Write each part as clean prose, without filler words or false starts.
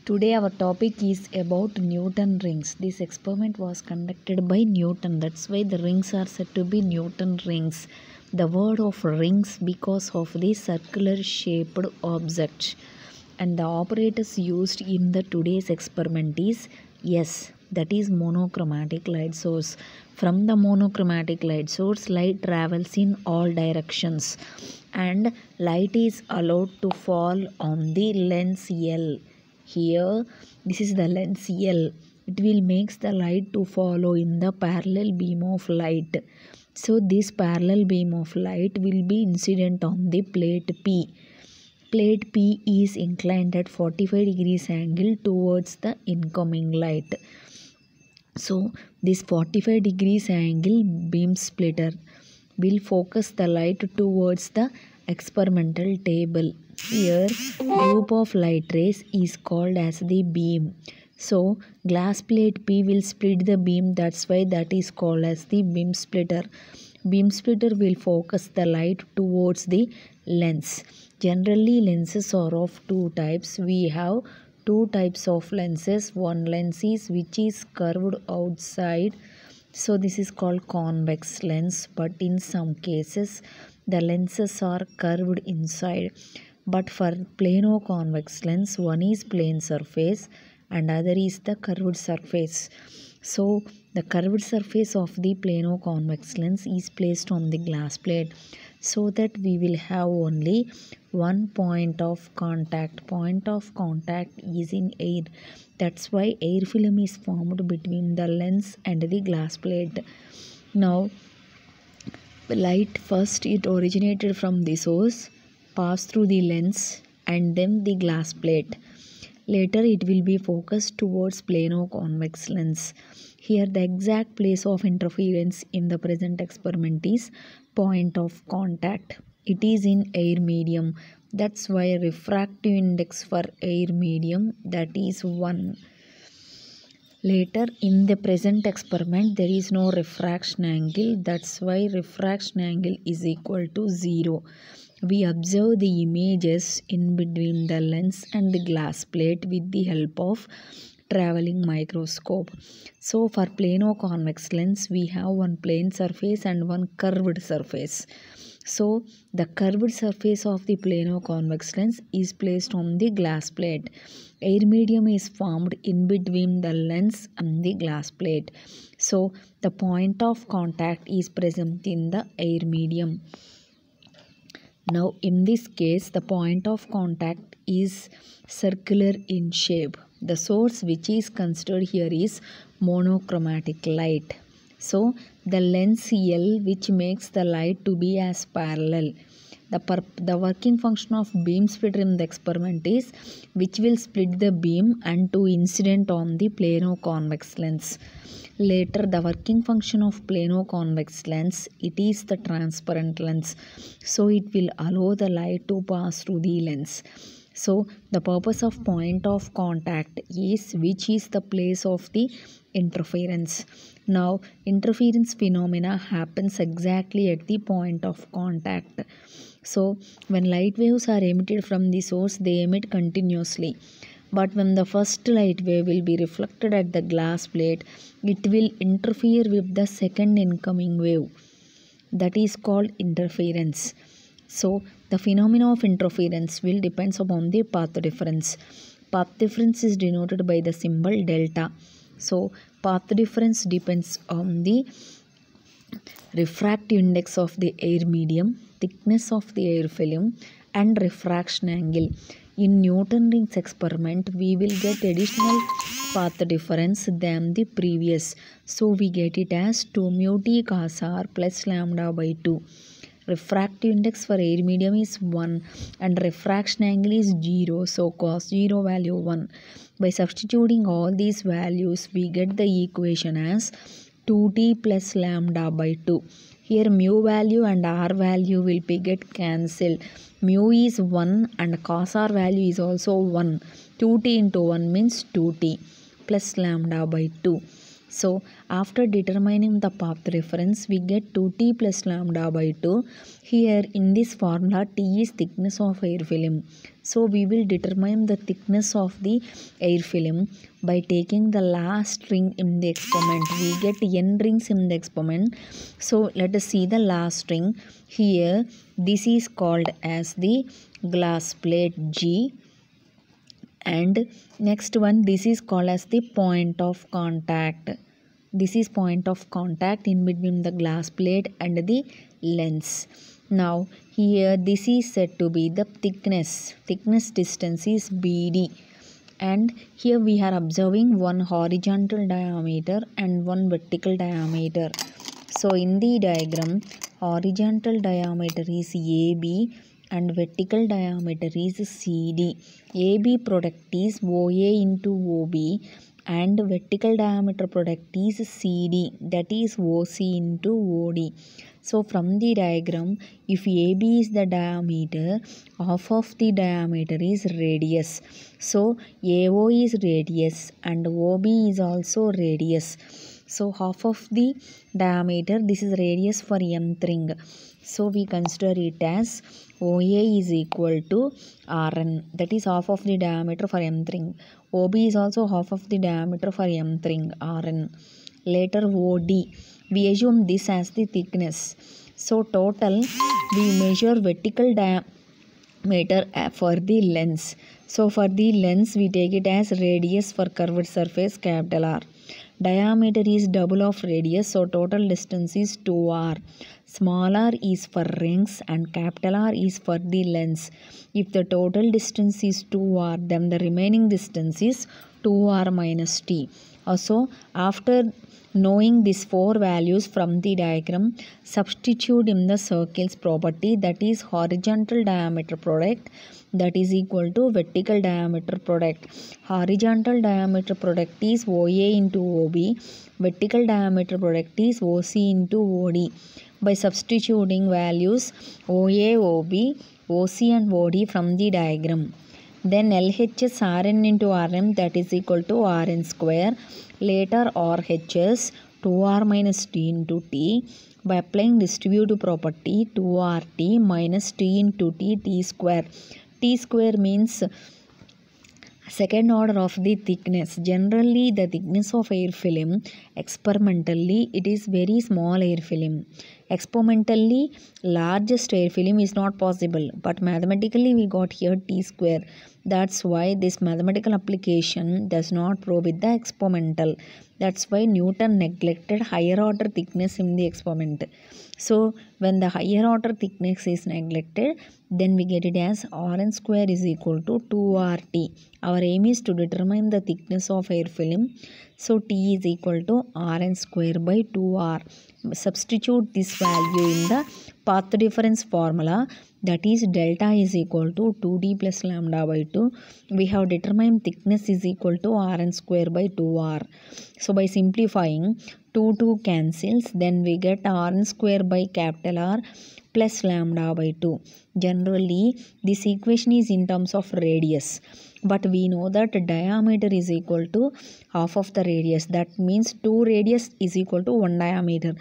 Today our topic is about Newton rings. This experiment was conducted by Newton. That's why the rings are said to be Newton rings. The word of rings because of the circular shaped object. And the operators used in the today's experiment is yes, that is monochromatic light source. From the monochromatic light source, light travels in all directions and light is allowed to fall on the lens L. Here this is the lens L. It will makes the light to follow in the parallel beam of light. So this parallel beam of light will be incident on the plate P. Plate P is inclined at 45 degrees angle towards the incoming light. So this 45 degrees angle beam splitter will focus the light towards the experimental table. Here group of light rays is called as the beam. So glass plate P will split the beam, that's why that is called as the beam splitter. Beam splitter will focus the light towards the lens. Generally lenses are of two types. We have two types of lenses. One lens is which is curved outside. So this is called convex lens, but in some cases the lenses are curved inside. But for plano-convex lens, one is plane surface and other is the curved surface. So the curved surface of the plano-convex lens is placed on the glass plate so that we will have only one point of contact. Point of contact is in air. That's why air film is formed between the lens and the glass plate. Now light first it originated from the source, pass through the lens and then the glass plate. Later it will be focused towards plano-convex lens. Here the exact place of interference in the present experiment is point of contact. It is in air medium. That's why refractive index for air medium, that is 1. Later in the present experiment there is no refraction angle. That's why refraction angle is equal to 0. We observe the images in between the lens and the glass plate with the help of traveling microscope. So for plano-convex lens we have one plane surface and one curved surface. So the curved surface of the plano-convex lens is placed on the glass plate. Air medium is formed in between the lens and the glass plate. So the point of contact is present in the air medium. Now in this case the point of contact is circular in shape. The source which is considered here is monochromatic light. So the lens L which makes the light to be as parallel. The working function of beam splitter in the experiment is which will split the beam and to incident on the plano-convex lens. Later the working function of plano-convex lens, it is the transparent lens. So it will allow the light to pass through the lens. So the purpose of point of contact is which is the place of the interference. Now interference phenomena happens exactly at the point of contact. So when light waves are emitted from the source, they emit continuously. But when the first light wave will be reflected at the glass plate, it will interfere with the second incoming wave. That is called interference. So the phenomena of interference will depend upon the path difference. Path difference is denoted by the symbol delta. So path difference depends on the refractive index of the air medium, thickness of the air film and refraction angle. In Newton rings experiment we will get additional path difference than the previous. So we get it as 2 mu t cos r plus lambda by 2. Refractive index for air medium is 1 and refraction angle is 0. So cos 0 value 1. By substituting all these values we get the equation as 2t plus lambda by 2. Here mu value and r value will be get cancelled. Mu is 1 and cos r value is also 1. 2t into 1 means 2t plus lambda by 2. So after determining the path reference, we get 2t plus lambda by 2. Here in this formula, T is thickness of air film. So we will determine the thickness of the air film by taking the last ring in the experiment. We get n rings in the experiment. So let us see the last ring. Here this is called as the glass plate G, and next one, this is called as the point of contact. This is point of contact in between the glass plate and the lens. Now here this is said to be the thickness distance is BD, and here we are observing one horizontal diameter and one vertical diameter. So in the diagram, horizontal diameter is AB and vertical diameter is CD. AB product is OA into OB, and vertical diameter product is CD, that is OC into OD. So from the diagram, if AB is the diameter, half of the diameter is radius. So AO is radius and OB is also radius. So half of the diameter, this is radius for nth ring. So we consider it as OA is equal to Rn, that is half of the diameter for nth ring. OB is also half of the diameter for nth ring, Rn. Later OD, we assume this as the thickness. So total, we measure vertical diameter for the lens. So for the lens, we take it as radius for curved surface capital R. Diameter is double of radius, so total distance is 2r. Small r is for rings and capital R is for the lens. If the total distance is 2r, then the remaining distance is 2r minus t. Also, after knowing these four values from the diagram, substitute in the circles property, that is horizontal diameter product, that is equal to vertical diameter product. Horizontal diameter product is OA into OB, vertical diameter product is OC into OD. By substituting values OA, OB, OC and OD from the diagram, then LHS Rn into Rm, that is equal to Rn square. Later RHS 2r minus t into t. By applying distributive property, 2rt minus t into t square. T square means second order of the thickness. Generally, the thickness of air film, experimentally, it is very small air film. Experimentally, largest air film is not possible, but mathematically we got here t square. That's why this mathematical application does not prove with the experimental. That's why Newton neglected higher order thickness in the experiment. So when the higher order thickness is neglected, then we get it as Rn square is equal to 2RT. Our aim is to determine the thickness of air film. So T is equal to Rn square by 2R. Substitute this value in the path difference formula, that is delta is equal to 2D plus lambda by 2. We have determined thickness is equal to Rn square by 2R. So by simplifying, 2 cancels, then we get Rn square by capital R plus lambda by 2. Generally, this equation is in terms of radius, but we know that diameter is equal to half of the radius. That means 2 radius is equal to 1 diameter.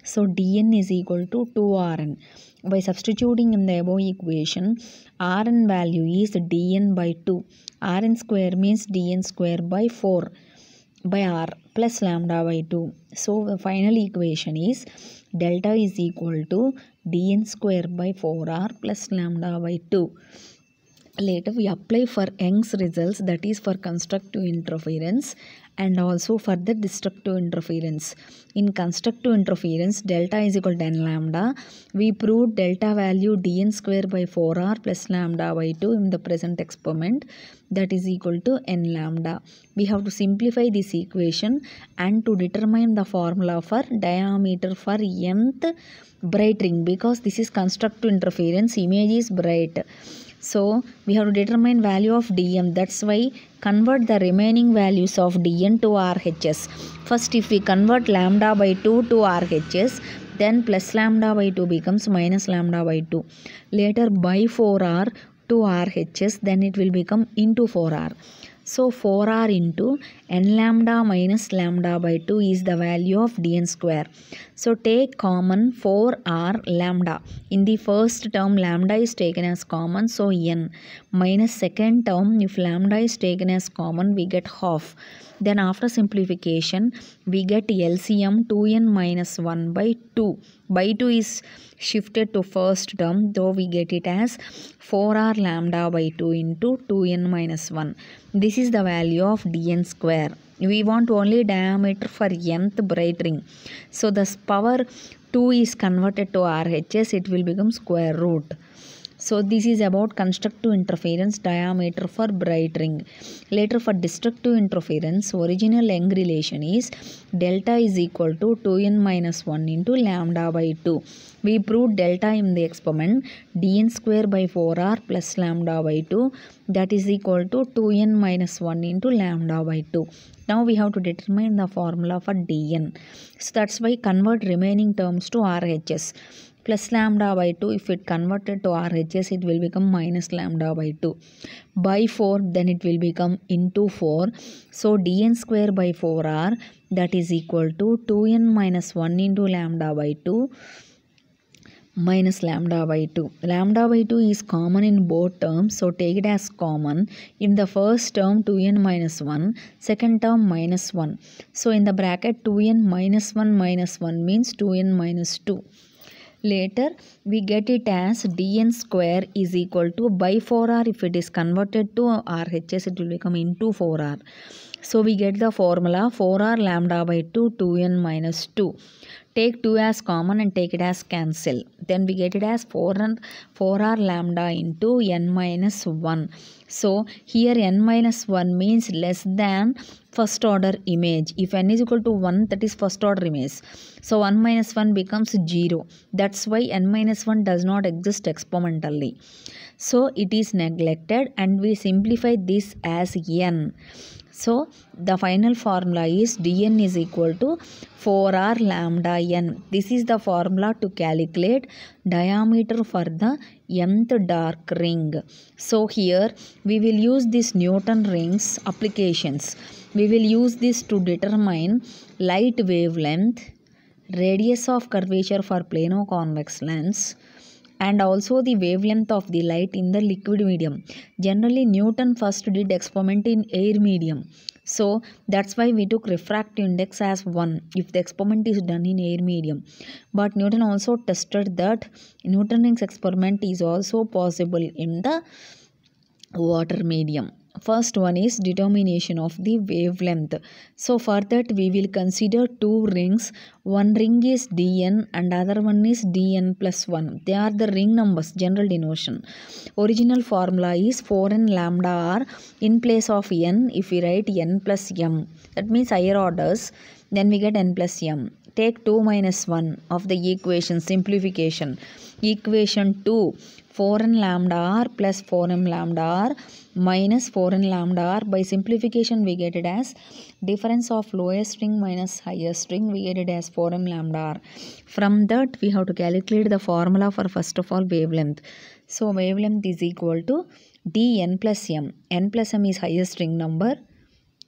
So dn is equal to 2Rn. By substituting in the above equation, Rn value is dn by 2. Rn square means dn square by 4 by r plus lambda by 2. So the final equation is delta is equal to dn square by 4r plus lambda by 2. Later we apply for Young's results, that is for constructive interference and also for the destructive interference. In constructive interference, delta is equal to n lambda. We proved delta value dn square by 4r plus lambda by 2 in the present experiment, that is equal to n lambda. We have to simplify this equation and to determine the formula for diameter for nth bright ring, because this is constructive interference, image is bright. So we have to determine value of dm. That's why convert the remaining values of dn to RHS. First, if we convert lambda by 2 to RHS, then plus lambda by 2 becomes minus lambda by 2. Later by 4r to RHS, then it will become into 4r. So 4r into n lambda minus lambda by 2 is the value of dn square. So take common 4r lambda. In the first term lambda is taken as common, so n minus second term, if lambda is taken as common we get half. Then after simplification we get LCM 2n minus 1 by 2. By 2 is shifted to first term, though we get it as 4r lambda by 2 into 2n minus 1. This is the value of dn square. We want only diameter for nth bright ring. So the power 2 is converted to RHS, it will become square root. So this is about constructive interference diameter for bright ring. Later for destructive interference, original Young relation is delta is equal to 2n minus 1 into lambda by 2. We proved delta in the experiment, dn square by 4r plus lambda by 2, that is equal to 2n minus 1 into lambda by 2. Now we have to determine the formula for dn. So that's why convert remaining terms to RHS. Plus lambda by 2, if it converted to RHS it will become minus lambda by 2. By 4 then it will become into 4. So dn square by 4r, that is equal to 2n minus 1 into lambda by 2 minus lambda by 2. Lambda by 2 is common in both terms, so take it as common. In the first term 2n minus 1, second term minus 1. So in the bracket 2n minus 1 means 2n minus 2. Later we get it as dn square is equal to by 4r, if it is converted to RHS it will become into 4r. So we get the formula 4r lambda by 2 2n minus 2. Take 2 as common and take it as cancel. Then we get it as 4r lambda into n minus 1. So here n minus 1 means less than first order image. If n is equal to 1, that is first order image. So 1 minus 1 becomes 0. That's why n minus 1 does not exist experimentally. So it is neglected and we simplify this as n. So the final formula is dn is equal to 4r lambda n. This is the formula to calculate diameter for the nth dark ring. So here we will use this Newton rings applications. We will use this to determine light wavelength, radius of curvature for plano-convex lens, and also the wavelength of the light in the liquid medium. Generally Newton first did experiment in air medium. So that's why we took refractive index as 1 if the experiment is done in air medium. But Newton also tested that Newton rings experiment is also possible in the water medium. First one is determination of the wavelength. So for that we will consider two rings. One ring is dn and other one is dn plus 1. They are the ring numbers, general denotation. Original formula is 4n lambda r. In place of n, if we write n plus m, that means higher orders, then we get n plus m. Take 2 minus 1 of the equation, simplification. Equation 2, 4n lambda r plus 4m lambda r minus 4n lambda r. By simplification we get it as difference of lowest ring minus highest ring, we get it as 4m lambda r. From that we have to calculate the formula for first of all wavelength. So wavelength is equal to dn plus m. N plus m is highest ring number,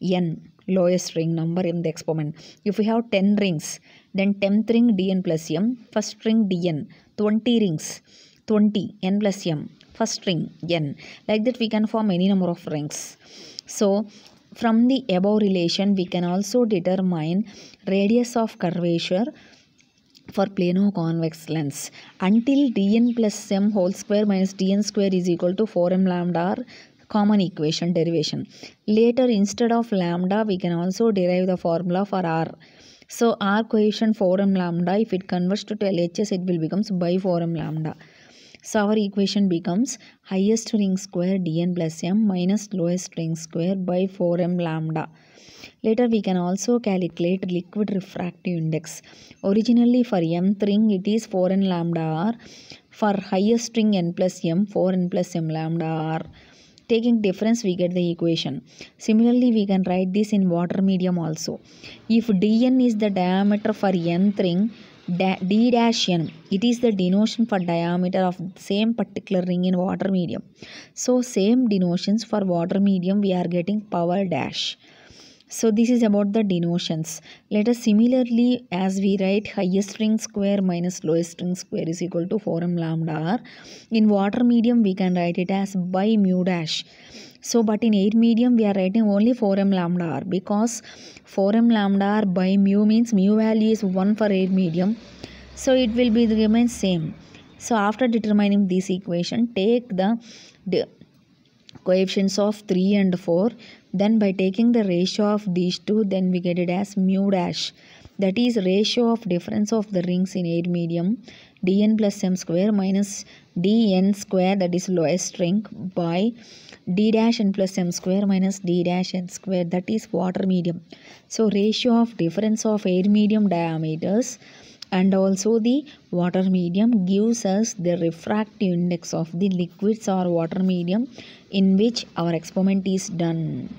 n lowest ring number in the experiment. If we have 10 rings, then 10th ring dn plus m, first ring dn, 20 rings 20 n plus m, first ring n. Like that we can form any number of rings. So from the above relation we can also determine radius of curvature for plano-convex lens. Until dn plus m whole square minus dn square is equal to 4m lambda r, common equation derivation. Later instead of lambda we can also derive the formula for r. So r coefficient 4m lambda, if it converts to LHS it will becomes by 4m lambda. So our equation becomes highest ring square dn plus m minus lowest ring square by 4m lambda. Later we can also calculate liquid refractive index. Originally for mth ring it is 4n lambda r. For highest ring n plus m, 4n plus m lambda r. Taking difference we get the equation. Similarly we can write this in water medium also. If dn is the diameter for nth ring, d dash n, it is the denotation for diameter of same particular ring in water medium. So same denotions for water medium we are getting power dash. So this is about the denotions. Let us similarly, as we write highest ring square minus lowest ring square is equal to 4m lambda r, in water medium we can write it as by mu dash. So but in air medium we are writing only 4m lambda r, because 4m lambda r by mu means mu value is 1 for air medium, so it will be remain same. So after determining this equation, take the coefficients of 3 and 4, then by taking the ratio of these two, then we get it as mu dash, that is ratio of difference of the rings in air medium, dn plus m square minus dn square, that is lowest ring, by d dash n plus m square minus d dash n square, that is water medium. So ratio of difference of air medium diameters and also the water medium gives us the refractive index of the liquids or water medium in which our experiment is done.